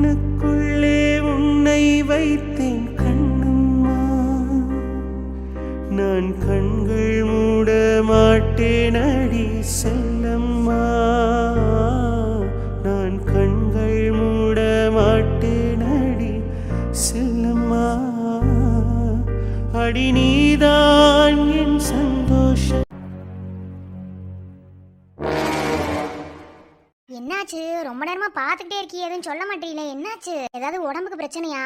கண்ணுக்குள்ளே உன்னை வைத்தேன் கண்ணம்மா, நான் கண்கள் மூட மாட்டேன் அடி செல்லம்மா, நான் கண்கள் மூட மாட்டேன் அடி செல்லம்மா, அடி நீதான் என் சந்தோஷம். என்னாச்சு? ரொம்ப நேரமா பாத்துக்கிட்டே இருக்கீ, எதுவும் சொல்ல மாட்டீங்களே, என்னாச்சு? ஏதாவது உடம்புக்கு பிரச்சனையா?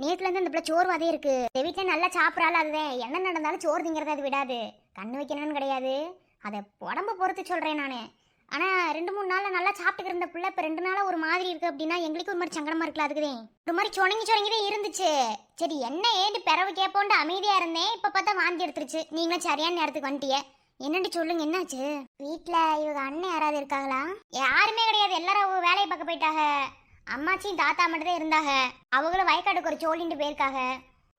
நேத்துல இருந்து இந்த பிள்ளை சோர்வாதே இருக்கு. வீட்டுல நல்லா சாப்பிடறாள், அதுதான் என்ன நடந்தாலும் சோறு திங்கிறத அது விடாது. கண்ணு வைக்கணும்னு கிடையாது, அதை உடம்ப பொறுத்து சொல்றேன் நானு. ஆனா 2-3 நாள்ல நல்லா சாப்பிட்டுக்கிற இருந்த பிள்ளை இப்ப 2 நாளா ஒரு மாதிரி இருக்கு அப்படின்னா எங்களுக்கு ஒரு மாதிரி சங்கடமா இருக்குல்ல. அதுக்குதான் ஒரு மாதிரி சொணங்கிதான் இருந்துச்சு. சரி என்ன ஏண்டு பிறவு கேட்போன்ட்டு அமைதியா இருந்தேன். இப்ப பார்த்தா வாந்தி எடுத்துருச்சு. நீங்களும் சரியான நேரத்துக்கு வந்துட்டிய. என்னன்னு சொல்லுங்க, என்னாச்சு? வீட்டுல இவங்க அண்ணன் யாராவது இருக்காங்களா? யாருமே கிடையாது, எல்லாரும் வேலையை பார்க்க போயிட்டாங்க. அம்மாச்சியும் தாத்தா மட்டும் தான் இருந்தாங்க. அவங்களும் வயக்காடுக்கு ஒரு சோழின்ட்டு போயிருக்காங்க.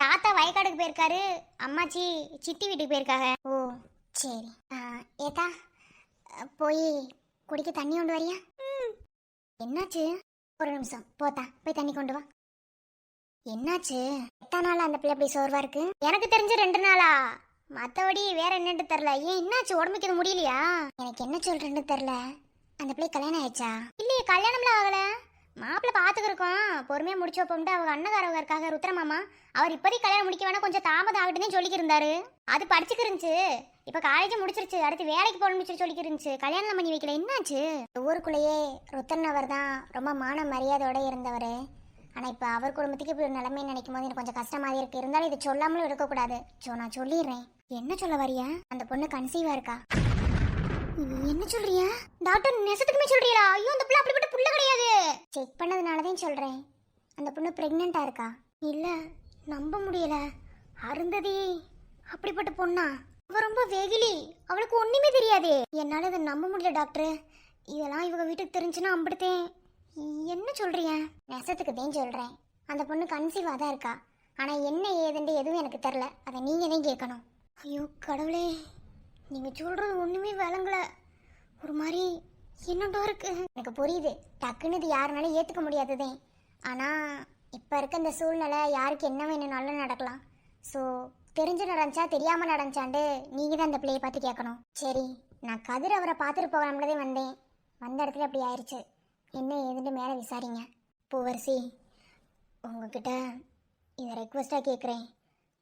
தாத்தா வயக்காடுக்கு போயிருக்காரு, அம்மாச்சி சித்தி வீட்டுக்கு போயிருக்காங்க. ஓ சரி. ஏதா போய் குடிக்க தண்ணி கொண்டு வரியா? என்னாச்சு? ஒரு நிமிஷம் போத்தா, போய் தண்ணி கொண்டு வா. என்னாச்சு? எத்தனை நாளா அந்த பிள்ளை அப்படி சோர்வா இருக்கு? எனக்கு தெரிஞ்சு 2 நாளா, மற்றபடி வேற என்னன்னு தெரில. ஏன் என்னாச்சு? உடம்புக்கு இது முடியலையா? எனக்கு என்ன சொல்றேன்னு தெரில. அந்த பிள்ளை கல்யாணம் ஆயிடுச்சா? இல்லையே, கல்யாணம்லாம் ஆகல. மாப்பிள்ளை பார்த்துக்கிருக்கோம், பொறுமையாக முடிச்சு வைப்போம்ட்டு. அவங்க அண்ணகாரவங்க இருக்காங்க ருத்ரமாமா, அவர் இப்போதைக்கு கல்யாணம் முடிக்க வேணா, கொஞ்சம் தாமதம் ஆகட்டுன்னு சொல்லிக்கிருந்தாரு. அது படிச்சுக்கிருந்துச்சு, இப்போ காலேஜ் முடிச்சிருச்சு, அடுத்து வேலைக்கு போகணும்னு சொல்லிக்கிருந்துச்சு. கல்யாணம் பண்ணி வைக்கல. என்னாச்சு? ஊருக்குள்ளேயே ருத்ரன் தான் ரொம்ப மான மரியாதையோட இருந்தவர். ஆனால் இப்போ அவர் குடும்பத்துக்கு இப்படி ஒரு நிலைமையை நினைக்கும் போது எனக்கு கொஞ்சம் கஷ்டமாக இருக்கு. இருந்தாலும் இதை சொல்லாமலும் இருக்கக்கூடாது. நான் சொல்லிடுறேன். என்ன சொல்ல வரியா? அந்த பொண்ணு கன்சீவா இருக்கா. என்ன சொல்றியா? டாக்டர் நெசத்துக்குமே சொல்றீங்களா? ஐயோ, அந்த பிள்ளை அப்படிப்பட்ட புள்ள கிடையாது. செக் பண்ணதுனாலதான் சொல்றேன். அந்த பொண்ணு பிரெக்னெண்டா இருக்கா. இல்ல, நம்ப முடியல. அருந்ததி அப்படிப்பட்ட பொண்ணா? அவ ரொம்ப வெகிலி, அவளுக்கு ஒண்ணுமே தெரியாது. என்னால இதை நம்ப முடியல டாக்டர். இதெல்லாம் இவங்க வீட்டுக்கு தெரிஞ்சுன்னா அம்பிடுத்தேன். என்ன சொல்றிய? நெசத்துக்கு தான் சொல்றேன். அந்த பொண்ணு கன்சீவா தான் இருக்கா. ஆனா என்ன ஏதுன்னு எதுவும் எனக்கு தெரியல. அதை நீங்க தான் கேட்கணும். ஐயோ கடவுளே, நீங்க சொல்றது ஒண்ணுமே விளங்கல. ஒரு மாதிரி என்னடோ இருக்கு. எனக்கு புரியுது, டக்குன்னு இது யாருனாலும் ஏத்துக்க முடியாதுதே. ஆனா இப்ப இருக்க இந்த சூழ்நிலை யாருக்கு என்ன வேணும்னாலும் நடக்கலாம். ஸோ தெரிஞ்சு நடந்துச்சா தெரியாம நடந்துச்சாண்டு நீங்க தான் அந்த பிள்ளையை பார்த்து கேட்கணும். சரி, நான் கதிர் அவரை பார்த்துட்டு போகலாம்லதே வந்தேன். வந்த இடத்துல அப்படி ஆயிடுச்சு. என்ன ஏதுன்னு மேலே விசாரிங்க. பூவரசி, உங்ககிட்ட இதை ரெக்வஸ்டாக கேட்குறேன்.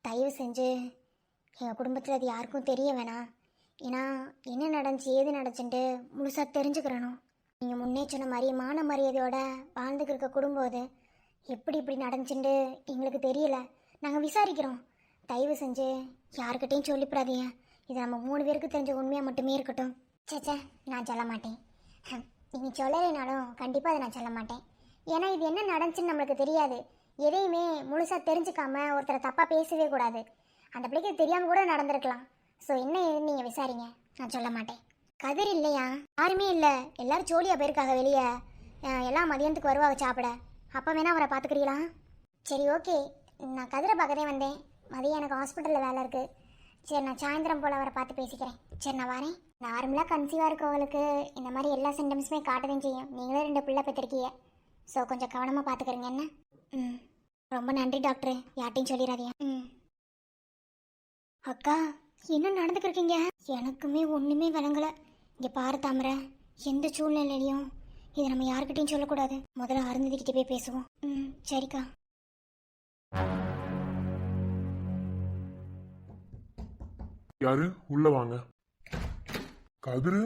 தயவு செஞ்சு எங்கள் குடும்பத்தில் அது யாருக்கும் தெரிய வேணாம். ஏன்னா என்ன நடந்துச்சு ஏது நடந்துச்சுன்ட்டு முழுசாக தெரிஞ்சுக்கிறணும். நீங்கள் முன்னே சொன்ன மாதிரி மான மரியாதையோட வாழ்ந்துக்கு இருக்க குடும்பம் அது. எப்படி இப்படி நடந்துச்சுன்ட்டு எங்களுக்கு தெரியல. நாங்கள் விசாரிக்கிறோம். தயவு செஞ்சு யாருக்கிட்டையும் சொல்லிப்படாதீங்க. இது நம்ம 3 பேருக்கு தெரிஞ்ச உண்மையாக மட்டுமே இருக்கட்டும். சேச்சே, நான் சொல்ல மாட்டேன். நீங்கள் சொல்லலைனாலும் கண்டிப்பாக அதை நான் சொல்ல மாட்டேன். ஏன்னா இது என்ன நடந்துச்சுன்னு நம்மளுக்கு தெரியாது. எதையுமே முழுசாக தெரிஞ்சுக்காம ஒருத்தரை தப்பாக பேசவே கூடாது. அந்த பிள்ளைக்கு தெரியாமல் கூட நடந்திருக்கலாம். ஸோ என்ன ஏதுன்னு நீங்கள் விசாரிங்க, நான் சொல்ல மாட்டேன். கதிர் இல்லையா? யாருமே இல்லை, எல்லாரும் ஜோலியாக போயிருக்காங்க வெளியே. எல்லாம் மதியானத்துக்கு வருவாங்க சாப்பிட. அப்போ வேணா அவரை பார்த்துக்கிறீங்களா? சரி ஓகே, நான் கதிரை பார்க்கதே வந்தேன். மதியம் எனக்கு ஹாஸ்பிட்டலில் வேலை இருக்குது. சரி, நான் சாயந்தரம் போல் அவரை பார்த்து பேசிக்கிறேன். சரி, நான் வரேன். நார்மலாக கன்சீவாக இருக்கவங்களுக்கு இந்த மாதிரி எல்லா சிம்டம்ஸுமே காட்டதான் செய்யும். நீங்களே 2 பிள்ளை பெற்றிருக்கீங்க. ஸோ கொஞ்சம் கவனமாக பார்த்துக்கிறீங்க என்ன? ரொம்ப நன்றி டாக்டர். யார்ட்டையும் சொல்லிடாதீங்க. அக்கா, என்ன நடந்துக்கிருக்கீங்க? எனக்குமே ஒன்றுமே விளங்கலை. இங்கே பாரு தாமரை, எந்த சூழ்நிலையிலையும் இதை நம்ம யாருக்கிட்டையும் சொல்லக்கூடாது. முதல்ல அருந்ததிக்கிட்டே போய் பேசுவோம். சரிக்கா. யாரு? உள்ள வாங்க. கதிரு,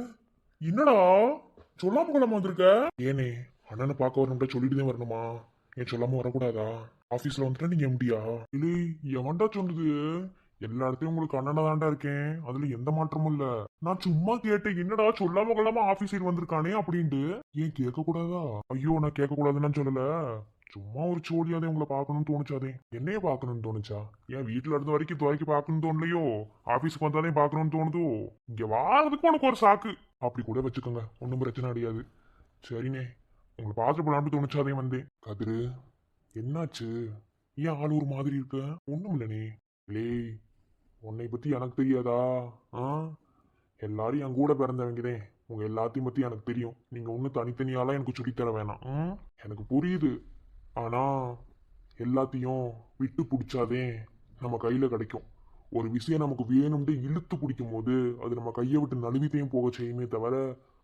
என்னடா சொல்லாம கொள்ளாம வந்திருக்க? ஏனே, அண்ணனை பார்க்க வரணும்டா, சொல்லிட்டு தான் வரணுமா? ஏன் சொல்லாம வரக்கூடாதா? ஆபீஸ்ல வந்துட்டா நீங்க எம்டியா? இல்லை, எவன்டா சொன்னது? எல்லா இடத்தையும் உங்களுக்கு அண்ணனா தான்டா இருக்கேன், அதுல எந்த மாற்றமும் இல்ல. நான் சும்மா கேட்டேன், என்னடா சொல்லாம கொள்ளாம ஆபீஸ் சைடு வந்திருக்கானே அப்படின்ட்டு. ஏன் கேட்க கூடாதா? ஐயோ, நான் கேட்க கூடாதுன்னு சொல்லல. சும்மா ஒரு சோழியாதே உங்களை பார்க்கணும்னு தோணுச்சாதே. என்னையே பார்க்கணும்னு தோணுச்சா? ஏன் வீட்டுல இருந்த வரைக்கும் துவைக்க பார்க்கணும்னு தோணலையோ? ஆபீஸ்க்கு வந்தாலே பார்க்கணும்னு தோணுதோ? இங்க வாரதுக்கு உனக்கு ஒரு சாக்கு. அப்படி கூட வச்சுக்கோங்க, ஒன்றும் பிரச்சனை கிடையாது. சரிண்ணே, உங்களை பார்த்துட்டு போலான்னு தோணுச்சாதே வந்தேன். கதிரு, என்னாச்சு? ஏன் ஆள் ஒரு மாதிரி இருக்க? ஒண்ணும் இல்லனே. லே, உன்னை பத்தி எனக்கு தெரியாதா? எல்லாரும் என் கூட பிறந்தவங்கதே. உங்க எல்லாத்தையும் பத்தி எனக்கு தெரியும். நீங்க ஒன்னும் தனித்தனியாலாம் எனக்கு சொல்லித்தர வேணாம். எனக்கு புரியுது. ஆனா எல்லாத்தையும் விட்டு பிடிச்சாதே நம்ம கையில கிடைக்கும். ஒரு விஷயம் நமக்கு வேணும்னு இழுத்து பிடிக்கும் போது அது நம்ம கையை விட்டு நழுவித்தையும் போக செய்யுமே தவிர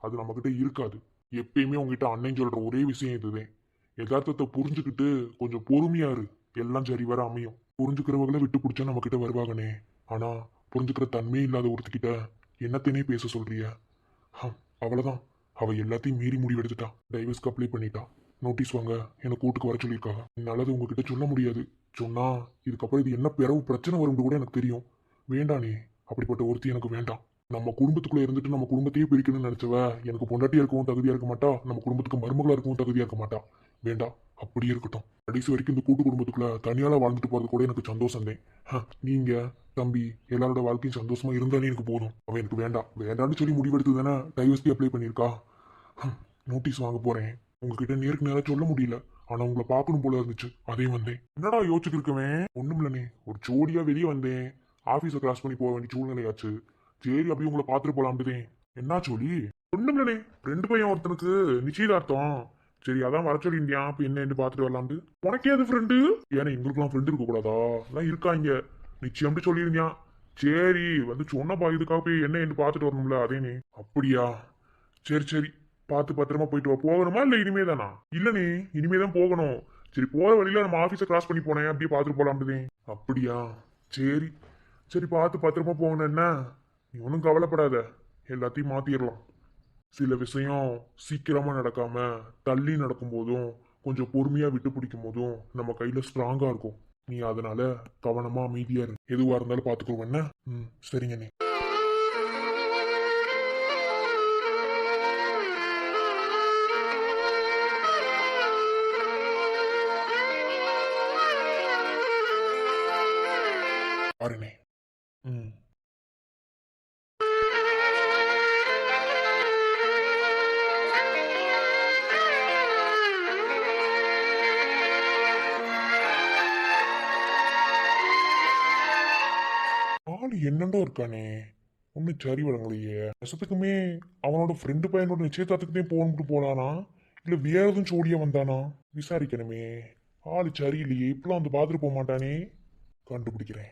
அது நம்ம கிட்ட இருக்காது. எப்பயுமே உங்ககிட்ட அண்ணன் சொல்ற ஒரே விஷயம் இதுதான். யதார்த்தத்தை புரிஞ்சுக்கிட்டு கொஞ்சம் பொறுமையா இரு, எல்லாம் சரி வர அமையும். புரிஞ்சுக்கிறவங்கள விட்டு பிடிச்சா நம்ம கிட்ட வருவாங்கனே. ஆனா புரிஞ்சுக்கிற தன்மையே இல்லாத ஒருத்திக்கிட்ட என்னத்தனே பேச சொல்றிய? அவ்வளவுதான். அவ எல்லாத்தையும் மீறி முடிவெடுத்துட்டா. டைவர்ஸ்க்கு அப்ளை பண்ணிட்டா. நோட்டீஸ் வாங்க எனக்கு கூட்டுக்கு வர சொல்லியிருக்காங்க. என்னால அது உங்ககிட்ட சொல்ல முடியாது. சொன்னா இதுக்கப்புறம் இது என்ன பிறவு பிரச்சனை வரும்னு கூட எனக்கு தெரியும். வேண்டானே, அப்படிப்பட்ட ஒருத்தி எனக்கு வேண்டாம். நம்ம குடும்பத்துக்குள்ள இருந்துட்டு நம்ம குடும்பத்தையே பிரிக்கணும்னு நினைச்சவ எனக்கு பொண்டாட்டியா இருக்கவும் தகுதியா இருக்க மாட்டா, நம்ம குடும்பத்துக்கு மருமகளா இருக்கவும் தகுதியா இருக்க மாட்டா. வேண்டாம், அப்படியே இருக்கட்டும். கடைசி வரைக்கும் இந்த கூட்டு குடும்பத்துக்குள்ள தனியால வாழ்ந்துட்டு போறது கூட எனக்கு சந்தோஷம் தான். நீங்க தம்பி எல்லாரோட வாழ்க்கையும் சந்தோஷமா இருந்தாலே எனக்கு போதும். அவன் எனக்கு வேண்டாம் வேண்டாம்னு சொல்லி முடிவெடுத்து தானே டைவர்ஸ்க்கு அப்ளை பண்ணியிருக்கா. நோட்டீஸ் வாங்க போறேன். உங்ககிட்ட நேருக்கு நேரம் சொல்ல முடியல, ஆனா உங்களை பார்க்கணும் போல இருந்துச்சு, அதே வந்தேன். என்னடா யோசிச்சுட்டு இருக்கவேன்? ஒண்ணும் இல்லனே, ஒரு ஜோடியா வெளியே வந்தேன். ஆபீஸை கிராஸ் பண்ணி போக வேண்டிய சூழ்நிலையாச்சு. சரி அப்படியே உங்களை பார்த்துட்டு போலாம்ட்டுதேன். என்ன சொல்லி? ஒண்ணும் இல்லனே, ரெண்டு பையன் ஒருத்தனுக்கு நிச்சயதார்த்தம். சரி அதான் வர சொல்லியிருந்தியா, அப்ப என்ன பார்த்துட்டு வரலாம்னு. உனக்கே அது ஃப்ரெண்டு? ஏன்னா எங்களுக்குலாம் ஃப்ரெண்டு இருக்க கூடாதா? எல்லாம் இருக்காங்க. நிச்சயம்ட்டு சொல்லியிருந்தியான். சரி வந்து சொன்னப்பா, இதுக்காக போய் என்ன பார்த்துட்டு வரணும்ல, அதேனே. அப்படியா? சரி சரி, பார்த்து பத்திரமா போயிட்டு வா. போகணுமா இல்ல இனிமே தானா? இல்லனே, இனிமே தான் போகணும். சரி போற வழியில நம்ம ஆபீஸை கிராஸ் பண்ணி போனேன், அப்படியே பார்த்துட்டு போலாம்னு. அப்படியா? சரி சரி, பார்த்து பத்திரமா போகணும். என்ன நீ ஒன்றும் கவலைப்படாத, எல்லாத்தையும் மாத்திரலாம். சில விஷயம் சீக்கிரமா நடக்காம தள்ளி நடக்கும் போதும் கொஞ்சம் பொறுமையா விட்டு பிடிக்கும் போதும் நம்ம கையில ஸ்ட்ராங்கா இருக்கும். நீ அதனால கவனமா அமைதியா இரு. எதுவா இருந்தாலும் பாத்துக்கோ. என்ன? சரிங்க நீ. பாருனே. ஆளு என்னண்டோ இருக்கானே, ஒன்னும் சரி வழங்கலையே. வருஷத்துக்குமே அவனோட ஃப்ரெண்டு பையனோட நிச்சயதார்த்தத்துக்கு போகணும்னு போனானா இல்ல வேற எதுவும் சோடியா வந்தானா? விசாரிக்கணுமே. ஆளு சரியில்லையே, இப்பெல்லாம் வந்து பாத்துட்டு போக மாட்டானே. கண்டுபிடிக்கிறேன்.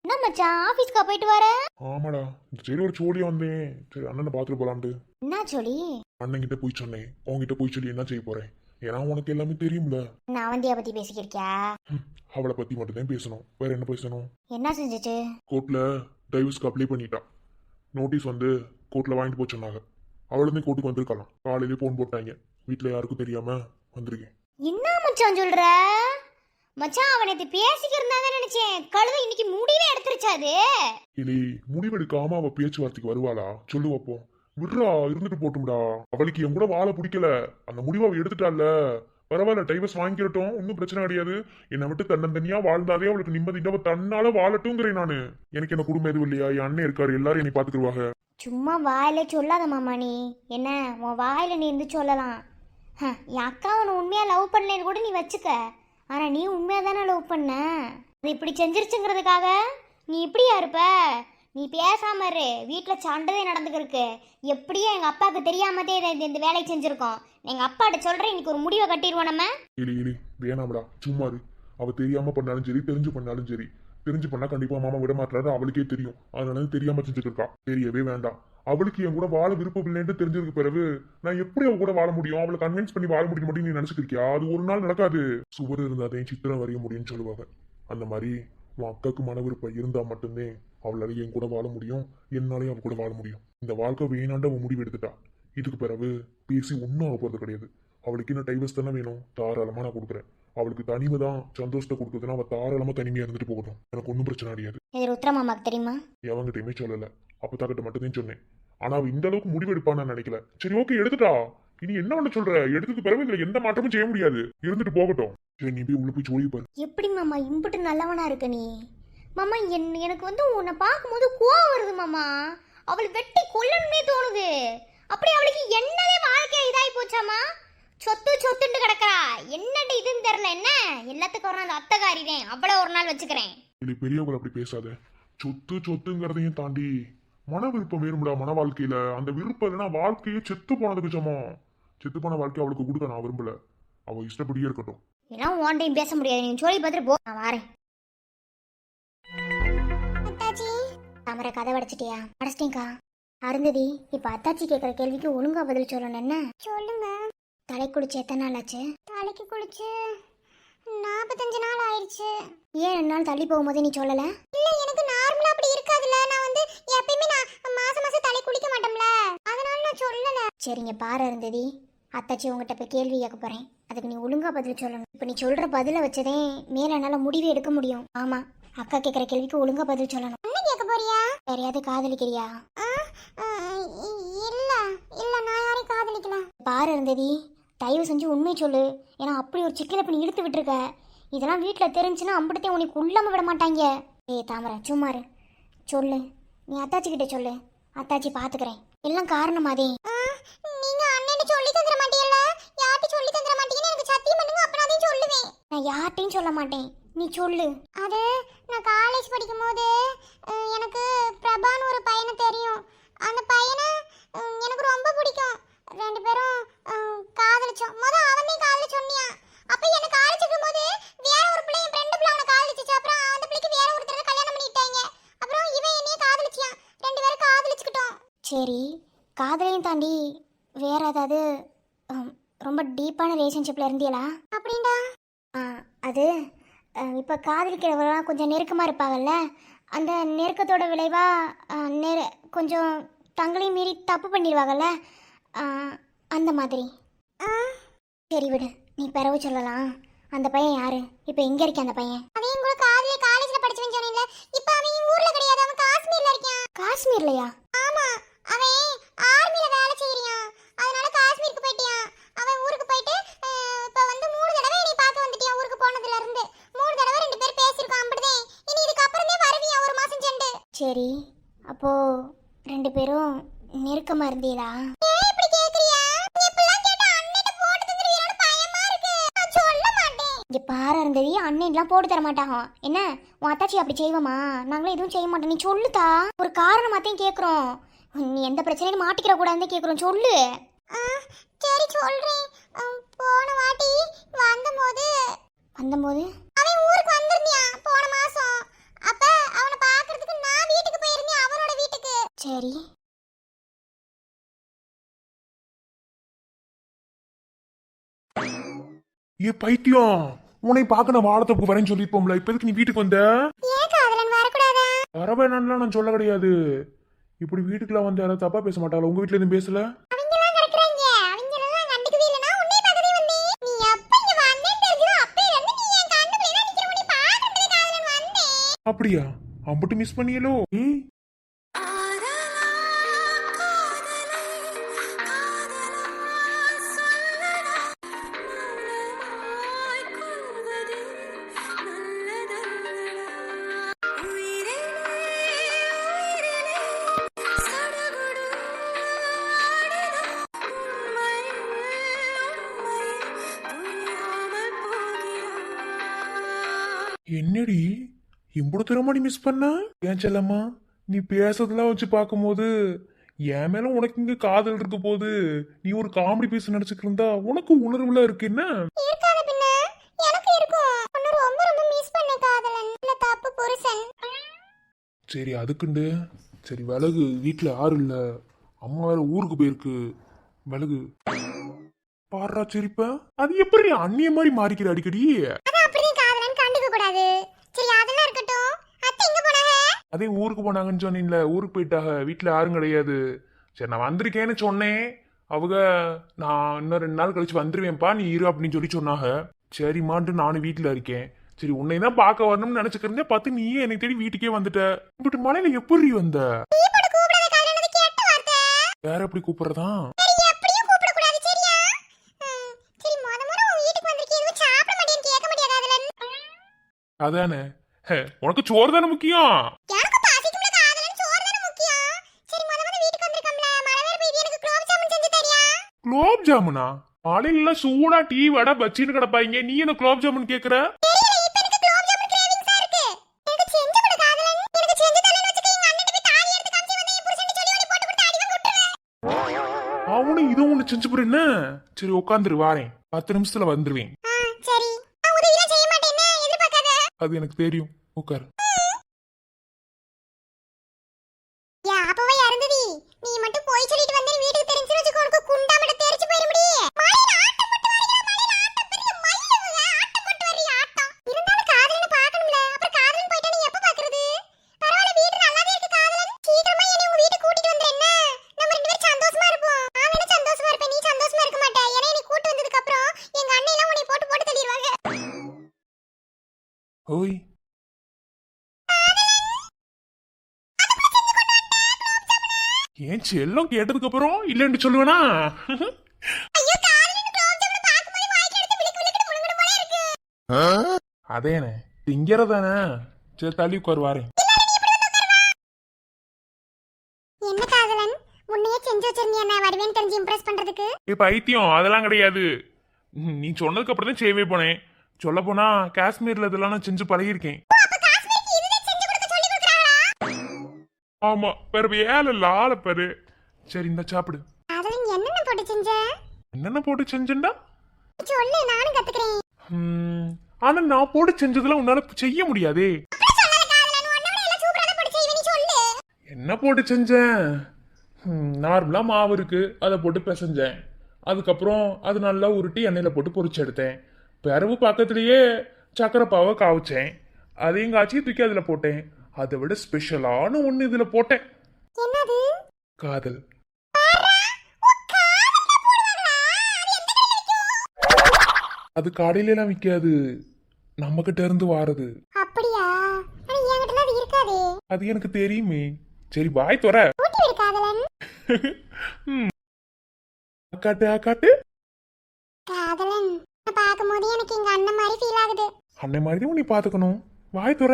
என்ன மச்சான் ஆபீஸ்க்கா போயிட்டு வர? ஆமாடா, சரி ஒரு சோடியா வந்தேன். சரி அண்ணனை பாத்துட்டு போலான்ட்டு. என்ன சொல்லி? அண்ணன் கிட்ட போய் சொன்னேன். உன்கிட்ட போய் சொல்லி என்ன செய்ய போறேன்? ஏன்னா உனக்கு எல்லாமே தெரியும்ல. நான் அவந்தியா பத்தி பேசிக்கிறியா? அவளை பத்தி மட்டும் தான் பேசணும், வேற என்ன பேசணும்? என்ன செஞ்சுச்சு? கோர்ட்ல டைவர்ஸ்க்கு அப்ளை பண்ணிட்டா. நோட்டீஸ் வந்து கோர்ட்ல வாங்கிட்டு போய் சொன்னாங்க. அவளுமே கோர்ட்டுக்கு வந்திருக்கலாம். காலையிலே போன் போட்டாங்க. வீட்டுல யாருக்கும் தெரியாம வந்திருக்கேன். என்ன மச்சான் சொல்ற? மச்சான் அவனை பேசிக்கிறதா நினைச்சேன். கழுதை இன்னைக்கு முடிவே எடுத்துருச்சாது. இல்லை, முடிவெடுக்காம அவ பேச்சுவார்த்தைக்கு வருவாளா? சொல்லு வைப்போம். விட்றா, இருந்துட்டு போட்டும்டா. அவளுக்கு என் கூட வாழ பிடிக்கல, அந்த முடிவை அவ எடுத்துட்டால. பரவாயில்ல, டைவர்ஸ் வாங்கிக்கிறட்டும், ஒன்னும் பிரச்சனை கிடையாது. என்னை விட்டு தன்னந்தனியா வாழ்ந்தாதே அவளுக்கு நிம்மதி. அவ தன்னால வாழட்டுங்கிறேன் நானு. எனக்கு என்ன குடும்பம் எதுவும் இல்லையா? என் அண்ணன் இருக்காரு, எல்லாரும் என்னை பாத்துக்கிடுவாங்க. சும்மா வாயில சொல்லாத மாமா. நீ என்ன உன் வாயில நீ இருந்து சொல்லலாம். என் அக்கா உன்னை உண்மையா லவ் பண்ணலன்னு கூட நீ வச்சுக்க. ஆனா நீ உண்மையா தானே லவ் பண்ண. அது இப்படி செஞ்சிருச்சுங்கிறதுக்காக நீ இப்படியா இருப்ப? நீ பேசாம இரு. வீட்டில் சண்டதே நடந்துக்கிருக்கு. எப்படியும் எங்கள் அப்பாவுக்கு தெரியாமதே இந்த வேலையை செஞ்சுருக்கோம். எங்கள் அப்பாட்ட சொல்கிறேன், இன்னைக்கு ஒரு முடிவை கட்டிடுவோம் நம்ம. இல்லை வேணாம்டா, சும்மா இரு. அவ தெரியாம பண்ணாலும் சரி, தெரிஞ்சு பண்ணாலும் சரி. தெரிஞ்சு பண்ணா கண்டிப்பா மாமா விட மாட்டாரு, அவளுக்கே தெரியும். அதனால தெரியாம செஞ்சுட்டு இருக்கா. தெரியவே வேண்டாம். அவளுக்கு என் கூட வாழ விருப்பம் இல்லைன்னு தெரிஞ்சதுக்கு பிறகு நான் எப்படி அவ கூட வாழ முடியும்? அவளை கன்வின்ஸ் பண்ணி வாழ முடியும் மட்டும் நீ நினைச்சுக்கிறியா? அது ஒரு நாள் நடக்காது. சுவர் இருந்தாதே சித்திரம் வரைய முடியும்னு சொல்லுவாங்க. அந்த மாதிரி உன் அக்காவுக்கு மன விருப்பம் இருந்தா மட்டும்தான் அவளால என் கூட வாழ முடியும், என்னாலையும் அவ கூட வாழ முடியும். இந்த வாழ்க்கை வேணாண்ட அவன் முடிவு எடுத்துட்டா. இதுக்கு பிறகு பேசி ஒன்றும் ஆக போறது கிடையாது. அவளுக்கு இன்னும் டைவர்ஸ் தானே வேணும், தாராளமா நான் கொடுக்குறேன். அவளுக்கு தனிமை தான் சந்தோஷத்தை கொடுக்குதுன்னா அவ தாராளமா தனிமையா இருந்துட்டு போகட்டும். எனக்கு ஒன்றும் பிரச்சனை கிடையாது. இது ருத்ரமாமாக்கு தெரியுமா? எவங்கிட்டயுமே சொல்லல, அப்பதாக்கிட்ட மட்டும்தான் சொன்னேன். ஆனா அவ இந்த அளவுக்கு முடிவெடுப்பான்னு நான் நினைக்கல. சரி ஓகே, எடுத்துட்டா. இனி என்ன பண்ண சொல்ற? எடுத்தது பிறகு இதுல எந்த மாற்றமும் செய்ய முடியாது, இருந்துட்டு போகட்டும். சரி நீ போய் உள்ள போய் சொல்லி பாரு. எப்படி மாமா இம்புட்டு நல்லவனா இருக்க நீ? மாமா எனக்கு வந்து உன்னை பார்க்கும்போது கோவம் வருது மாமா. அவள் வெட்டி கொல்லணுமே தோணுது. அப்படி அவளுக்கு என்னதே வாழ்க்கை இதாகி போச்சாமா? சொத்து சொத்துன்னு கிடக்கறா. என்னடி இதுன்னு தெரியல. என்ன எல்லாத்துக்கும் ஒரு நாள் அத்தகாரிதேன், அவ்வளோ ஒரு நாள் வச்சுக்கிறேன். இல்லை பெரியவங்களை அப்படி பேசாத. சொத்துங்கிறதையும் தாண்டி மன விருப்பம் வேணும்டா. மன வாழ்க்கையில அந்த விருப்பம் இல்லைன்னா வாழ்க்கையே செத்து போனதுக்கு சமம். செத்து போன வாழ்க்கை அவளுக்கு கொடுக்க நான் விரும்பல. அவ இஷ்டப்படியே இருக்கட்டும். எல்லாம் ஒன் டைம் பேச முடியாது, நீங்க சொல்லி பார்த்துட்டு போ, நான் வரேன். அத்தாச்சி தாமரை கதை அடைச்சிட்டியா? அடைச்சிட்டேங்க்கா. அருந்ததி, இப்ப அத்தாச்சி கேட்குற கேள்விக்கு ஒழுங்கா பதில் சொல்லணும். என்ன சொல்லுங்க? தலை குளிச்சு எத்தனை நாள் ஆச்சு? தலைக்கு குளிச்சு 45 நாள் ஆயிடுச்சு. ஏன் 2 நாள் தள்ளி போகும்போது நீ சொல்லல? இல்ல, எனக்கு நார்மலா அப்படி இருக்காதுல்ல. நான் வந்து எப்பயுமே நான் மாசம் தலை குளிக்க மாட்டோம்ல, அதனால நான் சொல்லல. சரிங்க, பாரு அருந்ததி, அத்தாச்சி உங்ககிட்ட போய் கேள்வி கேட்க போறேன், அதுக்கு நீ ஒழுங்கா பதில் சொல்லணும். இப்ப நீ சொல்ற பதில வச்சதே மேல என்னால முடிவே எடுக்க முடியும். ஆமா, அக்கா கேட்குற கேள்விக்கு ஒழுங்கா பதில் சொல்லணும். என்ன கேட்க போறியா? யாரையாவது காதலிக்கிறியா? இல்ல இல்ல, நான் யாரையும் காதலிக்கல. பாரு இருந்ததி, தயவு செஞ்சு உண்மை சொல்லு. ஏன்னா அப்படி ஒரு சிக்கலை இப்ப நீ இழுத்து விட்டுருக்க. இதெல்லாம் வீட்டில் தெரிஞ்சுன்னா அம்பட்டத்தையும் உனக்கு உள்ளாம விட மாட்டாங்க. ஏய் தாமரை, சும்மாரு, சொல்லு. நீ அத்தாச்சி கிட்ட சொல்லு, அத்தாச்சி பாத்துக்கிறேன். எல்லாம் காரணமாதே. நீங்க அண்ணன் சொல்லி தந்துட மாட்டீங்கல்ல? யார்கிட்ட சொல்லி தந்துட மாட்டீங்கன்னு எனக்கு சத்தியம் பண்ணுங்க, அப்ப நான் அதையும் சொல்லுவேன். நான் யார்கிட்டையும் சொல்ல மாட்டேன், நீ சொல்லு. அது நான் காலேஜ் படிக்கும் போது எனக்கு பிரபான்னு ஒரு பையனை தெரியும். அந்த பையனை எனக்கு ரொம்ப பிடிக்கும். 2 பேரும் காதலிச்சோம். அவன் தான் காதலிச்சு சொன்னியா? அப்ப எனக்கு காலேஜ் இருக்கும்போது வேற ஒரு பிள்ளை, என் ஃப்ரெண்டு பிள்ளை அவனை காதலிச்சு. அப்புறம் அந்த பிள்ளைக்கு வேற ஒருத்தர் கல்யாணம் பண்ணிட்டாங்க. அப்புறம் இவன் என்னைய காதலிச்சியான். 2 பேரும் காதலிச்சுக்கிட்டோம். சரி, காதலையும் தாண்டி வேற ஏதாவது ரொம்ப டீப்பான ரிலேஷன்ஷிப்ல இருந்தியலா? அப்படின்டா? அது இப்போ காதலிக்கிறவங்களாம் கொஞ்சம் நெருக்கமாக இருப்பாங்கல்ல, அந்த நெருக்கத்தோட விளைவாக கொஞ்சம் தங்களையும் மீறி தப்பு பண்ணிடுவாங்கல்ல, அந்த மாதிரி. சரி விடு, நீ பிறவு சொல்லலாம். அந்த பையன் யாரு? இப்போ எங்கே இருக்கேன் அந்த பையன்? அதையும் கூட காலேஜில் படிச்சுன்னு சொன்னீங்கல்ல, இப்போ அவன் ஊரில் கிடையாது, அவன் காஷ்மீரில் இருக்கான். காஷ்மீர்லையா? ஆமாம், அவன் ஆர்மியில் வேலை செய்யறான். அதனால காஷ்மீருக்கு போயிட்டியான். அவன் ஊருக்கு போயிட்டு இப்போ வந்து 3 தடவை என்னை பார்க்க வந்துட்டியான். ஊருக்கு போனதுல இருந்து 3 தடவை 2 பேர் பேசியிருக்கோம். அப்படிதான். இனி இதுக்கு அப்புறமே வருவியா 1 மாசம் சென்று. சரி, அப்போ 2 பேரும் நெருக்கமா இருந்தீங்களா? இப்படி கேக்குறியா? நீ இப்பலாம் கேட்டா அண்ணன்ட்ட போட்டு தந்துருவீரோட பயமா இருக்கு. நான் சொல்ல மாட்டேன். இங்க பாரு இருந்ததி, அண்ணன்லாம் போட்டு தர மாட்டாங்க. என்ன உன் அத்தாச்சி அப்படி செய்வோமா? நாங்களும் எதுவும் செய்ய மாட்டோம். நீ சொல்லுதா, ஒரு காரணமாத்தையும் கேக்குறோம். நீ எந்த பிரச்சனையும் மாட்டிக்கிற கூடாதுன்னு கேக்குறோம், சொல்லு. சரி சொல்றேன். போன வாட்டி வந்தபோது அவன் ஊருக்கு வந்திருந்தியான் போன மாசம். அப்ப அவனை பார்க்கிறதுக்கு நான் வீட்டுக்கு போயிருந்தேன், அவனோட வீட்டுக்கு. சரி, ஏ பைத்தியம், உன்னை பார்க்க நான் வாழத்தப்புக்கு வரேன்னு சொல்லிருப்போம்ல, இப்ப எதுக்கு நீ வீட்டுக்கு வந்த? ஏன் காதலன் வரக்கூடாதா? வரவேணான்லாம் நான் சொல்ல கிடையாது. இப்படி வீட்டுக்குலாம் வந்து யாராவது தப்பா பேச மாட்டாங்களா? உங்க வீட்டுல எதுவும் பேசல? அப்படியா? அம்பட்டு மிஸ் பண்ணியலோ? என்னடி இம்புடு திறமாடி மிஸ் பண்ண? ஏன் செல்லம்மா, நீ பேசுறதெல்லாம் வச்சு பார்க்கும்போது என் மேல உனக்கு இங்க காதல் இருக்க போது நீ ஒரு காமெடி பீஸ் நடிச்சுட்டு இருந்தா உனக்கு உணர்வுல இருக்கு. என்ன இருக்காத பின்ன எனக்கு இருக்கும். உன்னை ரொம்ப ரொம்ப மிஸ் பண்ண காதலன், இல்ல தப்பு புருஷன். சரி அதுக்குண்டு சரி விலகு. வீட்டுல யாரும் இல்ல, அம்மா வேற ஊருக்கு போயிருக்கு. விலகு. பாடுறா சிரிப்ப. அது எப்படி அந்நிய மாதிரி மாறிக்கிற அடிக்கடி? சரி அதெல்லாம் இருக்கட்டும். அத்தை எங்க போனாங்க? அதே ஊருக்கு போனாங்கன்னு சொன்னீங்களே, ஊருக்கு போயிட்டாக. வீட்டுல யாரும் கிடையாது. சரி நான் வந்திருக்கேன்னு சொன்னேன். அவங்க நான் இன்னும் 2 நாள் கழிச்சு வந்துருவேன்ப்பா, நீ இரு அப்படின்னு சொன்னாங்க. சரிம்மான்ட்டு நானும் வீட்டுல இருக்கேன். சரி உன்னை தான் பார்க்க வரணும்னு நினைச்சுக்கிறேன். பார்த்து நீயே என்னை தேடி வீட்டுக்கே வந்துட்ட. இப்படி மலையில எப்படி வந்த? வேற எப்படி கூப்பிடுறதா? அதானே, உனக்கு சோறு தானே முக்கியம். குலோப் ஜாமுனா? மழையில சூடா டீ வடை பச்சின்னு கிடப்பாங்க, நீ என்ன குலோப் ஜாமுன் கேக்குற? அவனும் இதுவும் ஒண்ணு செஞ்சு போற என்ன? சரி உட்காந்துரு, வாரேன், 10 நிமிஷத்துல வந்துருவேன். சரி நான் உதவிலாம் செய்ய மாட்டேன்னு எதிர்பார்க்காத. அது எனக்கு தெரியும், உட்காரு. யா அப்பவே அருந்ததி, நீ மட்டும் போய் சொல்லிட்டு வந்து வீட்டுக்கு தெரிஞ்சு வச்சுக்கோ, உனக்கு குண்டா மட்டும் தெரிச்சு போயிடும்டி. மலையில ஆட்டம் போட்டு வரீங்க, மலையில ஆட்டம் பெரிய மயிலுங்க, ஆட்டம் போட்டு வரீங்க ஆட்டம். இருந்தாலும் காதலனை பார்க்கணும்ல, அப்புறம் காதலன் போயிட்டா நீ எப்ப பாக்குறது? பரவாயில்ல, வீடு நல்லாவே இருக்கு காதலன். சீக்கிரமா என்னை உங்க வீட்டுக்கு கூட்டிட்டு வந்துரு என்ன? நம்ம ரெண்டு பேரும் சந்தோஷமா இருப்போம். நான் வேணா சந்தோஷமா இருப்பேன், நீ சந்தோஷமா இருக்க மாட்டே. ஏன்னா நீ கூட்டி வந்ததுக்கு அப்புறம் எங்க அண்ணன் எல்லாம் உன்னை போட்டு போட்டு தள்ளிடுவாங்க. ஓய், ஏன் செல்லம் கேட்டதுக்கு அப்புறம் இல்லன்னு சொல்லுவேனா? ஐயோ காதலன் க்ளோஸ் ஜாமுன் பாக்கும்போது வாய்க்கு எடுத்து விளிக்கு விளிக்கு முழுங்குற போல இருக்கு. அதேனே திங்கிறதானே. சரி தள்ளி உட்கார், வாரேன். என்ன காதலன், உன்னையே செஞ்சு வச்சிருந்தியா நான் வருவேன் தெரிஞ்சு இம்ப்ரெஸ் பண்றதுக்கு? பைத்தியம் அதெல்லாம் கிடையாது. நீ சொன்னதுக்கு அப்புறம் தான் செய்யவே போனேன். சொல்ல போனா காஷ்மீர்ல இதெல்லாம் நான் செஞ்சு பழகிருக்கேன். அப்ப காஷ்மீருக்கு இதுவே செஞ்சு கொடுக்க சொல்லி கொடுக்கறாங்களா? ஆமா, வேற வேலை இல்ல, ஆளை பாரு. சரி இந்த சாப்பிடு. காதலன் என்னென்ன போட்டு செஞ்ச? என்னென்ன போட்டு செஞ்சேன்டா? சொல்லு, நானும் கத்துக்கிறேன். ஆனா நான் போட்டு செஞ்சதுல உன்னால செய்ய முடியாதே. அப்படி சொல்லாத காதலன், உன்னை விட எல்லாம் சூப்பரா தான் போட்டு செய்வே, நீ சொல்லு. என்ன போட்டு செஞ்சேன்? நார்மலா மாவு இருக்கு, அதை போட்டு பிசைஞ்சேன். அதுக்கப்புறம் அது நல்லா உருட்டி எண்ணெயில போட்டு பொரிச்சு எடுத்தேன். பிறகு பக்கத்துலயே சக்கரை பாவை காய்ச்சேன். அதையும் காய்ச்சி தூக்கி அதுல போட்டேன். அதை விட ஸ்பெஷலான ஒண்ணு இதுல போட்டேன். என்னது? காதல். அது கடையில எல்லாம் விற்காது, நம்ம கிட்ட இருந்து வாரது. அப்படியா? ஆனா என்கிட்ட அது இருக்காதே. அது எனக்கு தெரியுமே. சரி வாய் தொற. ஊட்டி விடு காதலன். காட்டு காட்டு. காதலன், நான் பாக்கும்போது எனக்கு எங்க அண்ணன் மாதிரி ஃபீல் ஆகுது. அன்னை மாதிரி உன்னை பாத்துக்கணும். வாய் தொற.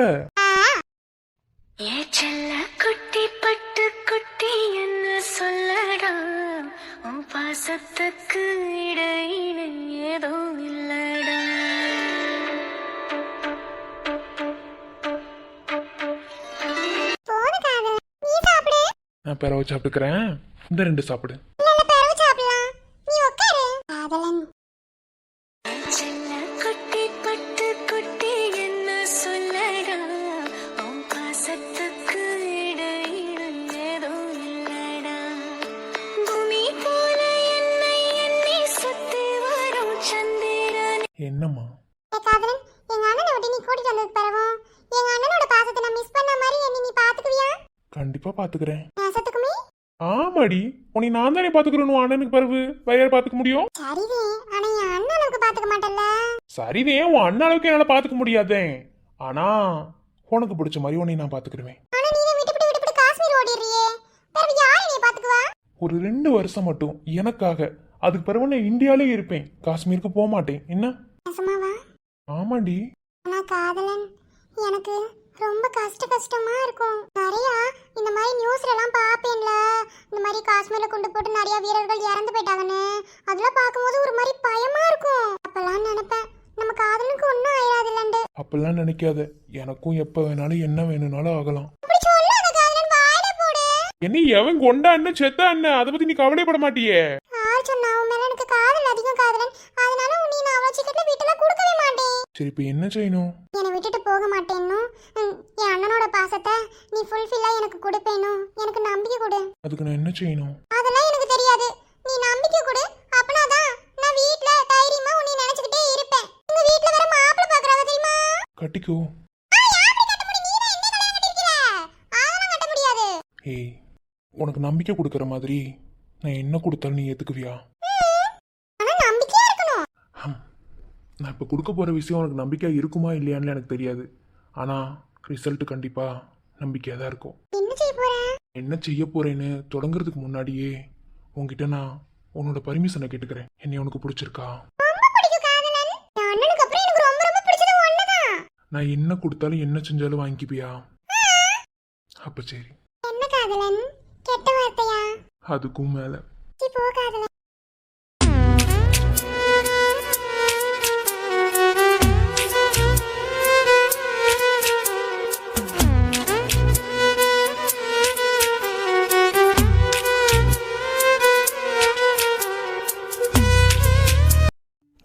ஏ செல்ல குட்டி பட்டு குட்டி என்ன சொல்லடா, உன் பாசத்துக்கு இடையில ஏதோ இல்லடா. போது காதலன், நீ சாப்பிடு. நான் பிறவை சாப்பிட்டுக்கிறேன். இந்த 2 சாப்பிடு. இல்ல இல்ல, பிறகு சாப்பிடலாம், நீ உட்காரு. காதலன், ஏ செல்ல குட்டி பட்டு குட்டி என்ன சொல்லடா, உன் பாசத்துக்கு இடையில ஏதோ இல்லடா. பூமி போல என்னை எண்ணி சுத்தி வரும் சந்திரன். என்னம்மா? காதலன், எங்க அண்ணனை விட்டு நீ கூட்டிட்டு வந்ததுக்கு பிறகு எங்க அண்ணனோட பாசத்தை நான் மிஸ் பண்ண மாதிரி என்ன நீ பாத்துக்குவியா? கண்டிப்பா பாத்துக்கிறேன். நேசத்துக்குமே? ஆமாடி, உன்னை நான் தானே பாத்துக்கிறேன். அண்ணனுக்கு பிறகு வேற பாத்துக்க முடியும்? சரிதே, ஆனா என் அண்ணன் அளவுக்கு பாத்துக்க மாட்டல்ல. சரிதே, உன் அண்ணன் அளவுக்கு என்னால பாத்துக்க முடியாதே. ஆனா உனக்கு பிடிச்ச மாதிரி உன்னை நான் பாத்துக்கிடுவேன். ஆனா நீ தான் விட்டு காஷ்மீர் ஓடிடுறியே, பிறகு யாரு நீ பாத்துக்குவா? ஒரு 2 வருஷம் மட்டும் எனக்காக. அதுக்கு பிறகு நான் இந்தியாலே இருப்பேன், காஷ்மீருக்கு போக மாட்டேன். என்ன? நெசமாவா? ஆமாண்டி. ஆனா காதலன், எனக்கு ரொம்ப கஷ்டமா இருக்கும். நிறையா இந்த மாதிரி நியூஸ்ல எல்லாம் பாப்பேன்ல, இந்த மாதிரி காஷ்மீர்ல கொண்டு போட்டு நிறைய வீரர்கள் இறந்து போயிட்டாங்கன்னு. அதெல்லாம் பார்க்கும்போது ஒரு மாதிரி பயமா இருக்கும். அப்பெல்லாம் நினைப்பேன், நம்ம காதலனுக்கு ஒன்னும் ஆயிராதுல்லண்டு. அப்பெல்லாம் நினைக்காத, எனக்கும் எப்ப வேணாலும் என்ன வேணும்னாலும் ஆகலாம். அப்படி சொல்லாத காதலன், வாயில போடு. என்ன எவன் கொண்டா அண்ணன் செத்த அண்ணன், அதை பத்தி நீ கவலைப்பட மாட்டியே. யார் சொன்னா உன் மேல எனக்கு காதல் அதிகம் காதலன்? அதனால உன்னை நான் அவ்வளவு சீக்கிரத்துல வீட்டுல கொடுக்கவே மாட்டேன். சரி இப்ப என்ன செய்யணும்? என்னை விட்டுட்டு போக மாட்டேன்னு என் அண்ணனோட பாசத்தை நீ ஃபுல்ஃபில்லா எனக்கு கொடுப்பேனும் எனக்கு நம்பிக்கை கொடு. அதுக்கு நான் என்ன செய்யணும்? அதெல்லாம் எனக்கு தெரியாது, நீ நம்பிக்கை கொடு. அப்பனாதான் நான் வீட்ல தைரியமா உன்னை நினைச்சுக்கிட்டே இருப்பேன். உங்க வீட்ல வேற மாப்பிள்ளை பாக்குறாங்க தெரியுமா? கட்டிக்கோ. ஏய், உனக்கு நம்பிக்கை கொடுக்கற மாதிரி நான் என்ன கொடுத்தாலும் நீ ஏத்துக்குவியா? நான் இப்ப கொடுக்க போற விஷயம் உனக்கு நம்பிக்கை இருக்குமா இல்லையான்னு எனக்கு தெரியாது. ஆனா ரிசல்ட் கண்டிப்பா நம்பிக்கையா தான் இருக்கும். என்ன செய்ய போறேன்னு தொடங்குறதுக்கு முன்னாடியே உன்கிட்ட நான் உன்னோட பர்மிஷனை கேட்டுக்கிறேன். என்னை உனக்கு பிடிச்சிருக்கா? நான் என்ன கொடுத்தாலும் என்ன செஞ்சாலும் வாங்கிப்பியா? அப்ப சரி. என்ன காதலன், கெட்ட வார்த்தையா? அதுக்கும் மேல. போ காதலன்.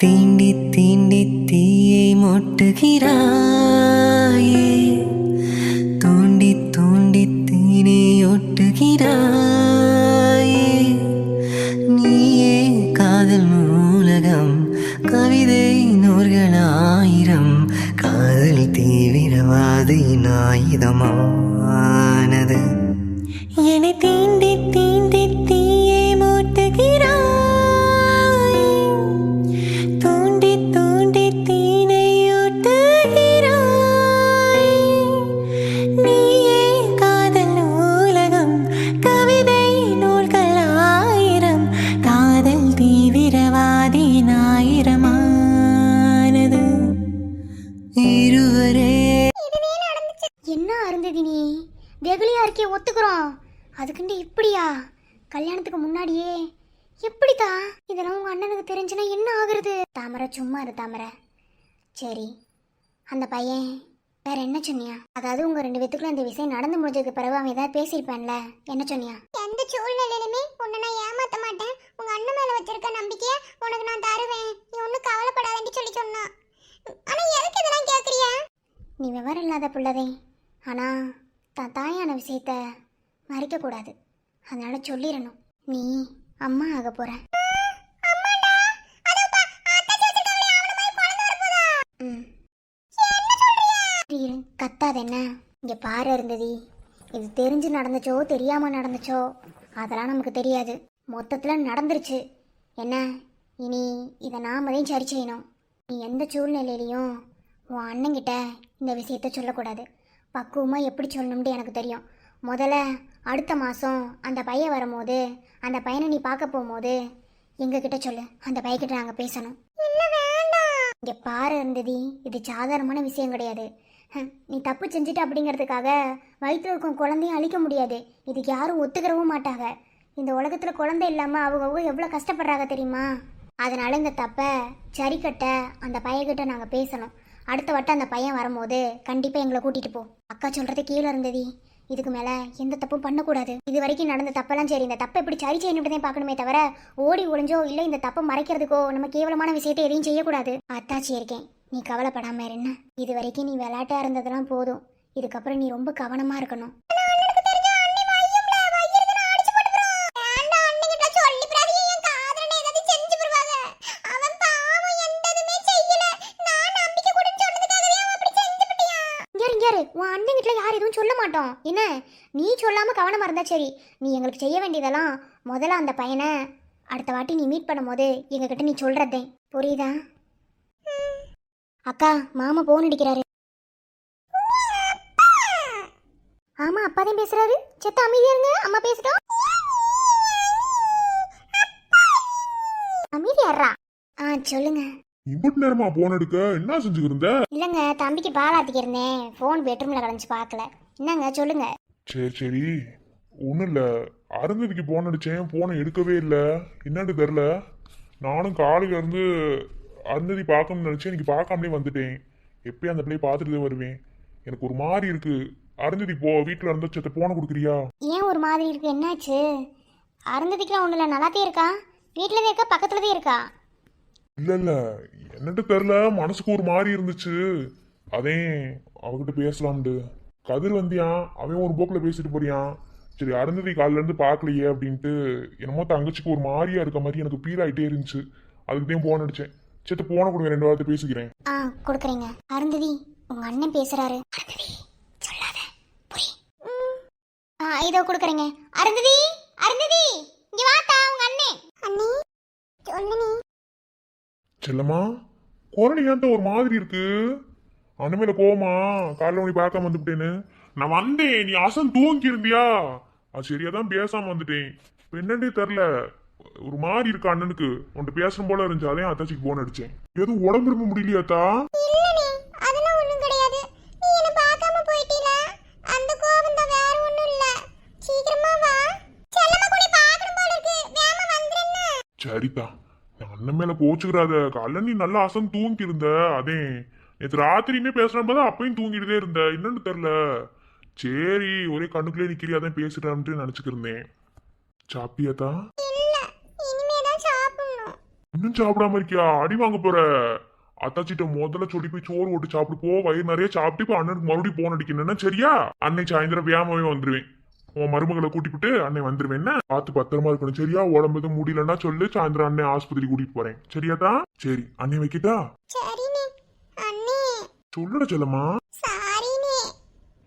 தீண்டி தீண்டி தீயை மூட்டுகிறாயே, தூண்டி தூண்டி தீனை ஒட்டுகிறாயே. நீயே காதல் நூலகம், கவிதை நூல்களாயிரம், காதல் தீவிரவாதியின் ஆயுதமானது. என்னை தீண்டி தீண்டி தீயை மூட்டுகிறாய், தூண்டி தூண்டி தீனை ஒட்டுகிறாய். நீயே காதல் நூலகம், கவிதை நூல்கள் ஆயிரம், காதல் தீவிரவாதியின் ஆயிரமானது. இருவரே. என்ன அருந்ததி நீ வெகுளியா இருக்கே, ஒத்துக்கிறோம். அதுக்குண்டு இப்படியா கல்யாணத்துக்கு முன்னாடியே எப்படிதா இதெல்லாம் உங்க அண்ணனுக்கு தெரிஞ்சுனா என்ன ஆகுறது? தாமரை சும்மா இரு தாமரை. சரி, அந்த பையன் வேற என்ன சொன்னியா? அதாவது உங்க 2 பேத்துக்குள்ள இந்த விஷயம் நடந்து முடிஞ்சதுக்கு பிறகு அவன் ஏதாவது பேசியிருப்பான்ல, என்ன சொன்னியா? எந்த சூழ்நிலையிலுமே உன்னை நான் ஏமாத்த மாட்டேன், உங்க அண்ணன் மேல வச்சிருக்க நம்பிக்கைய உனக்கு நான் தருவேன், நீ ஒன்னும் கவலைப்படாதேன்னு சொல்லி சொன்னான். ஆனா எதுக்கு இதெல்லாம் கேக்குறியா? நீ விவரம் இல்லாத பிள்ளதே, ஆனா தான் தாயான விஷயத்த மறைக்க கூடாது, அதனால சொல்லிடணும். நீ அம்மா ஆக போற. கத்தாத என்ன? இங்க பாரு இருந்ததி, இது தெரிஞ்சு நடந்துச்சோ தெரியாம நடந்துச்சோ அதெல்லாம் நமக்கு தெரியாது, மொத்தத்துல நடந்துருச்சு. என்ன இனி இதை நாமதையும் சரி செய்யணும். நீ எந்த சூழ்நிலையிலையும் உன் அண்ணங்கிட்ட இந்த விஷயத்த சொல்லக்கூடாது. பக்குவமாக எப்படி சொல்லணும்னு எனக்கு தெரியும். முதல்ல அடுத்த மாதம் அந்த பையன் வரும்போது, அந்த பையனை நீ பார்க்க போகும்போது எங்ககிட்ட சொல்லு, அந்த பையன்கிட்ட நாங்கள் பேசணும். இங்கே பாரு இருந்ததி, இது சாதாரணமான விஷயம் கிடையாது. நீ தப்பு செஞ்சுட்டு அப்படிங்கிறதுக்காக வயிற்றுல இருக்கும் குழந்தையும் அழிக்க முடியாது. இதுக்கு யாரும் ஒத்துக்கிறவும் மாட்டாங்க. இந்த உலகத்தில் குழந்தை இல்லாமல் அவங்க எவ்வளோ கஷ்டப்படுறாங்க தெரியுமா? அதனால இந்த தப்பை சரி கட்ட அந்த பையன்கிட்ட நாங்கள் பேசணும். அடுத்த வட்டம் அந்த பையன் வரும்போது கண்டிப்பாக எங்களை கூட்டிகிட்டு போ. அக்கா சொல்கிறது கீழே இருந்ததி, இதுக்கு மேலே எந்த தப்பும் பண்ணக்கூடாது. இது வரைக்கும் நடந்த தப்பெல்லாம் சரி, இந்த தப்பை எப்படி சரி செய்யணும்னு தான் பார்க்கணுமே தவிர ஓடி ஒளிஞ்சோ இல்லை இந்த தப்பை மறைக்கிறதுக்கோ நம்ம கேவலமான விஷயத்தை எதையும் செய்யக்கூடாது. அத்தாச்சி இருக்கேன், நீ கவலைப்படாம இருஎன்ன. இது வரைக்கும் நீ விளையாட்டாக இருந்ததெல்லாம் போதும், இதுக்கப்புறம் நீ ரொம்ப கவனமாக இருக்கணும். உன் அண்ணன் வீட்டுல யார் எதுவும் சொல்ல மாட்டோம் என்ன, நீ சொல்லாம கவனமா இருந்தா சரி. நீ எங்களுக்கு செய்ய வேண்டியதெல்லாம் முதல்ல அந்த பையனை அடுத்த வாட்டி நீ மீட் பண்ணும்போது எங்ககிட்ட நீ சொல்றதே, புரியுதா? அக்கா, மாமா போன் அடிக்கிறாரு. ஆமா, அப்பாதான் பேசுறாரு. செத்த அமைதியா இருங்க, அம்மா பேசிட்டோம். அமைதியாரா? சொல்லுங்க. இம்புட்டு நேரமா போன் எடுக்க என்ன செஞ்சுக்கிட்டு இருந்த? இல்லங்க, தம்பிக்கு பால் ஆத்திக்க இருந்தேன், போன் பெட்ரூம்ல கலந்துச்சு பார்க்கல. என்னங்க சொல்லுங்க. சரி சரி, ஒன்றும் இல்லை. அருந்ததிக்கு போன் அடித்தேன், போனை எடுக்கவே இல்லை, என்னன்னு தெரில. நானும் காலையில இருந்து அருந்ததி பார்க்கணும்னு நினச்சேன், இன்னைக்கு பார்க்காமலே வந்துட்டேன். எப்பயும் அந்த பிள்ளையை பார்த்துட்டு தான் வருவேன். எனக்கு ஒரு மாதிரி இருக்கு. அருந்ததி வீட்டில் இருந்த சத்த போனை கொடுக்குறியா? ஏன் ஒரு மாதிரி இருக்கு, என்னாச்சு? அருந்ததிக்குலாம் ஒன்றும் இல்லை, நல்லாத்தே இருக்கா. வீட்டில் தான் இருக்கா, பக்கத்துல தான் இருக்கா? இல்ல இல்ல, என்னட்டு தெரில, மனசுக்கு ஒரு மாதிரி இருந்துச்சு. அதே அவகிட்ட பேசலாம்ண்டு. கதிர் வந்தியான், அவன் ஒரு போக்கில் பேசிட்டு போறியான். சரி, அருந்ததி காலில இருந்து பார்க்கலையே அப்படின்ட்டு என்னமோ தங்கச்சிக்கு ஒரு மாதிரியா இருக்க மாதிரி எனக்கு ஃபீல் ஆகிட்டே இருந்துச்சு. அதுக்கு தான் போன் அடிச்சேன். சரி, போன கொடுங்க, 2 வாரத்தை பேசிக்கிறேன். கொடுக்குறீங்க. அருந்ததி, உங்க அண்ணன் பேசுறாரு. சொல்லாத, புரி. இதோ கொடுக்குறீங்க. அருந்ததி, அருந்ததி, இங்க வாத்தா, உங்க அண்ணன். அண்ணி சொல்லுங்க. செல்லம்மா, குரல் ஏன்ட்ட ஒரு மாதிரி இருக்கு? அண்ணன் கோவமா? காலைல உனி பார்க்காம வந்துவிட்டேன்னு நான் வந்தேன், நீ அசன் தூங்கி இருந்தியா? அது சரியாதான் பேசாம வந்துட்டேன். இப்போ என்னன்னே தெரில, ஒரு மாதிரி இருக்கு அண்ணனுக்கு. உன்கிட்ட பேசணும் போல இருந்துச்சு, அதையும் அத்தாச்சிக்கு போன் அடிச்சேன். எதுவும் உடம்பு இருக்க முடியலையாத்தா? சரிதா, அண்ணன் மேல கோச்சுக்கிறாத. காலைல நீ நல்லா அசன் தூங்கி இருந்த. அதே நேற்று ராத்திரியுமே பேசுறப்ப தான் அப்பயும் தூங்கிட்டே இருந்த, என்னன்னு தெரியல. சரி, ஒரே கண்ணுக்குள்ளே நிக்கிறியாதான் பேசுறான்ட்டு நினைச்சுக்கிருந்தேன். சாப்பிட்டியாத்தா? இன்னும் சாப்பிடாம இருக்கியா? அடி வாங்க போற. அத்தாச்சிட்ட முதல்ல சொல்லி போய் சோறு ஓட்டு சாப்பிட்டு போ. வயிறு நிறைய சாப்பிட்டு இப்ப அண்ணனுக்கு மறுபடியும் போன் அடிக்கணும்னா சரியா? அன்னை சாயந்தரம் வியாமவே வந்துருவேன். உன் மருமகளை கூட்டிவிட்டு அன்னை வந்துருவேன். என்ன பார்த்து பத்திரமா இருக்கணும் சரியா? உடம்பு எதுவும் முடியலன்னா சொல்லு, சாயந்தரம் அன்னை ஆஸ்பத்திரி கூட்டிட்டு போறேன் சரியாதா? சரி அன்னை வைக்கிட்டா? சரிண்ணே. அண்ணே சொல்லுட செல்லம்மா. சாரிண்ணே.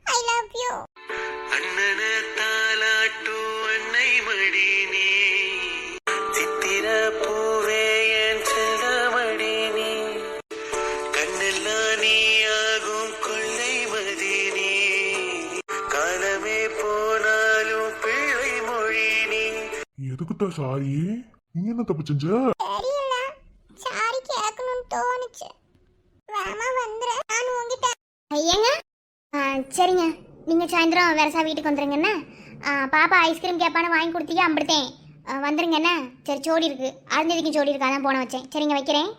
I love you. அண்ணன தாலாட்டும் அன்னை மடி நீ சித்திர பூவே என் செல்லமடி நீ கண்ணெல்லாம் நீ ஆகும் கொள்ளை மதி நீ காலமே போனாலும் பிள்ளை மொழி நீ. எதுக்குத்தா சாரி? நீ என்ன தப்பு செஞ்ச? தெரியல, சாரி கேட்கணும்னு தோணுச்சு. வேமா வந்துரு, நான் உங்ககிட்ட. ஐயங்க, சரிங்க. நீங்க சாயந்தரம் வேறசா வீட்டுக்கு வந்துருங்கண்ணே. பாப்பா ஐஸ்கிரீம் கேட்பானு வாங்கி கொடுத்தீங்க, அம்பிடுத்தேன். வந்துருங்க என்ன. சரி சோடி இருக்கு, அருந்ததிக்கும் சோடி இருக்கு, அதான் போன வச்சேன். சரிங்க வைக்கிறேன்.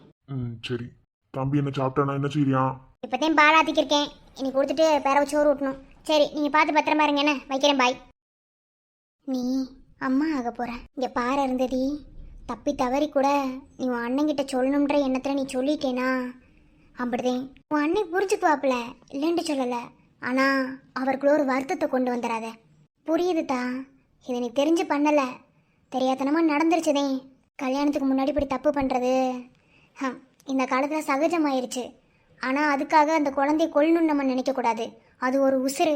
சரி. தம்பி என்ன சாப்பிட்டானா? என்ன செய்யறான்? இப்போத்தையும் பாலாத்திக்கிருக்கேன், இனி கொடுத்துட்டு பேரவை சோறு ஊட்டணும். சரி நீங்க பார்த்து பத்திரமா இருங்க என்ன. வைக்கிறேன், பாய். நீ அம்மா ஆக போற. இங்க பாரு இருந்ததி, தப்பி தவறி கூட நீ உன் அண்ணங்கிட்ட சொல்லணுன்ற எண்ணத்துல நீ சொல்லிட்டேனா அப்படிதேன். உன் அண்ணன் புரிஞ்சுக்குவாப்புல, இல்லைன்னு சொல்லல. ஆனா அவருக்குள்ள ஒரு வருத்தத்தை கொண்டு வந்துடாத. புரியுதுதா, இதை நீ தெரிஞ்சு பண்ணல, தெரியாதனமா நடந்துருச்சுதே. கல்யாணத்துக்கு முன்னாடி இப்படி தப்பு பண்றது இந்த காலத்துல சகஜமாயிருச்சு. ஆனா அதுக்காக அந்த குழந்தைய கொல்லணும்னு நம்ம நினைக்க கூடாது. அது ஒரு உசுறு.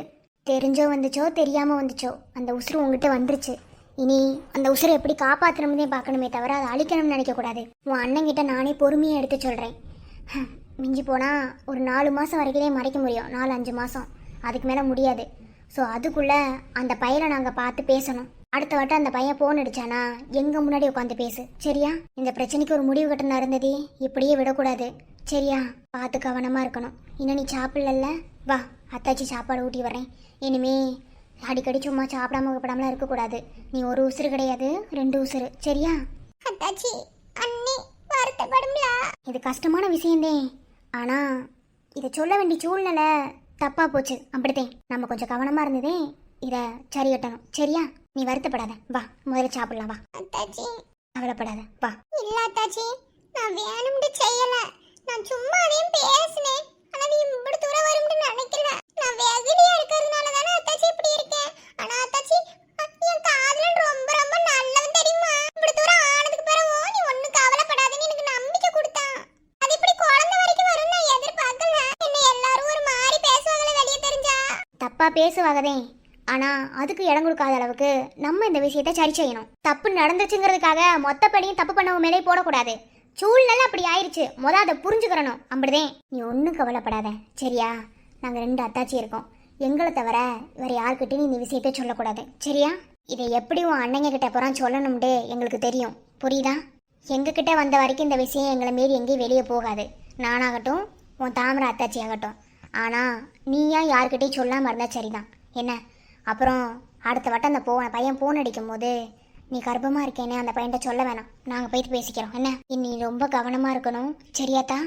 தெரிஞ்சோ வந்துச்சோ தெரியாம வந்துச்சோ அந்த உசுறு உங்ககிட்ட வந்துருச்சு. இனி அந்த உசுரை எப்படி காப்பாற்றணும்னே பார்க்கணுமே தவிர அதை அழிக்கணும்னு நினைக்கக்கூடாது. உன் அண்ணங்கிட்ட நானே பொறுமையாக எடுத்து சொல்கிறேன். மிஞ்சி போனால் ஒரு 4 மாதம் வரைக்குமே மறைக்க முடியும், 4-5 மாதம், அதுக்கு மேலே முடியாது. ஸோ அதுக்குள்ளே அந்த பையனை நாங்கள் பார்த்து பேசணும். அடுத்த வட்டம் அந்த பையன் ஃபோன் அடித்தானா எங்கள் முன்னாடி உட்காந்து பேசு சரியா? இந்த பிரச்சனைக்கு ஒரு முடிவு கட்டணும் இருந்தது, இப்படியே விடக்கூடாது சரியா? பார்த்து கவனமாக இருக்கணும். இன்னும் நீ சாப்பிடல, வா அத்தாச்சி சாப்பாடு ஊட்டி வரேன். இனிமே அடிக்கடி சும்மா சாப்பிடாம கூப்பிடாமலாம் இருக்கக்கூடாது. நீ ஒரு உசுறு கிடையாது, 2 உசுறு சரியா? அத்தாச்சி அண்ணி வருத்தப்படும்ல. இது கஷ்டமான விஷயந்தே, ஆனா இதை சொல்ல வேண்டிய சூழ்நிலை தப்பா போச்சு. அப்படித்தேன் நம்ம கொஞ்சம் கவனமா இருந்ததே, இதை சரி கட்டணும் சரியா? நீ வருத்தப்படாத, வா முதல்ல சாப்பிடலாம் வா. அத்தாச்சி கவலைப்படாத வா. இல்ல அத்தாச்சி, நான் வேணும்னு செய்யல, நான் சும்மா அதையும் பேசினேன். ஆனா நீ இப்படி தூரம் வரும்னு நினைக்கல. நான் வெகுளியா இருக்கிறதுனால தானே அத்தாச்சி இப்படி இருக்கேன். ஆனா அத்தாச்சி என் காதலன் ரொம்ப ரொம்ப நல்லவன் தெரியுமா? இப்படி தூரம் ஆனதுக்கு பிறகு நீ ஒன்னும் கவலைப்படாதுன்னு எனக்கு நம்பிக்கை கொடுத்தான். அது இப்படி குழந்தை வரைக்கும் வரும் நான் எதிர்பார்க்கல. என்ன எல்லாரும் ஒரு மாதிரி பேசுவாங்களே வெளியே தெரிஞ்சா. தப்பா பேசுவாங்கதே, ஆனா அதுக்கு இடம் கொடுக்காத அளவுக்கு நம்ம இந்த விஷயத்தை சரி செய்யணும். தப்பு நடந்துச்சுங்கிறதுக்காக மொத்தப்படியும் தப்பு பண்ணவங்க மேலே போடக்கூடாது. சூழ்நிலை அப்படி ஆயிடுச்சு, அதை புரிஞ்சுக்கிறணும். அப்படிதான். நீ ஒன்றும் கவலைப்படாத சரியா? நாங்கள் 2 அத்தாச்சி இருக்கோம், எங்களை தவிர வேற யாருக்கிட்டையும் இந்த விஷயத்தை சொல்லக்கூடாது சரியா? இதை எப்படி உன் அண்ணங்க கிட்ட போகிறான் சொல்லணும்ட்டு எங்களுக்கு தெரியும், புரியுதா? எங்ககிட்ட வந்த வரைக்கும் இந்த விஷயம் எங்களை மீறி எங்கேயும் வெளியே போகாது. நானாகட்டும் உன் தாமரை அத்தாச்சி ஆகட்டும். ஆனால் நீயா யாருக்கிட்டையும் சொல்லாமல் இருந்தால் சரிதான் என்ன? அப்புறம் அடுத்த வட்டம் அந்த பையன் ஃபோன் அடிக்கும் போது நீ கர்ப்பமாக இருக்கேன்னு அந்த பையன்கிட்ட சொல்ல வேணாம், நாங்கள் போயிட்டு பேசிக்கிறோம் என்ன? நீ ரொம்ப கவனமாக இருக்கணும் சரியாத்தா?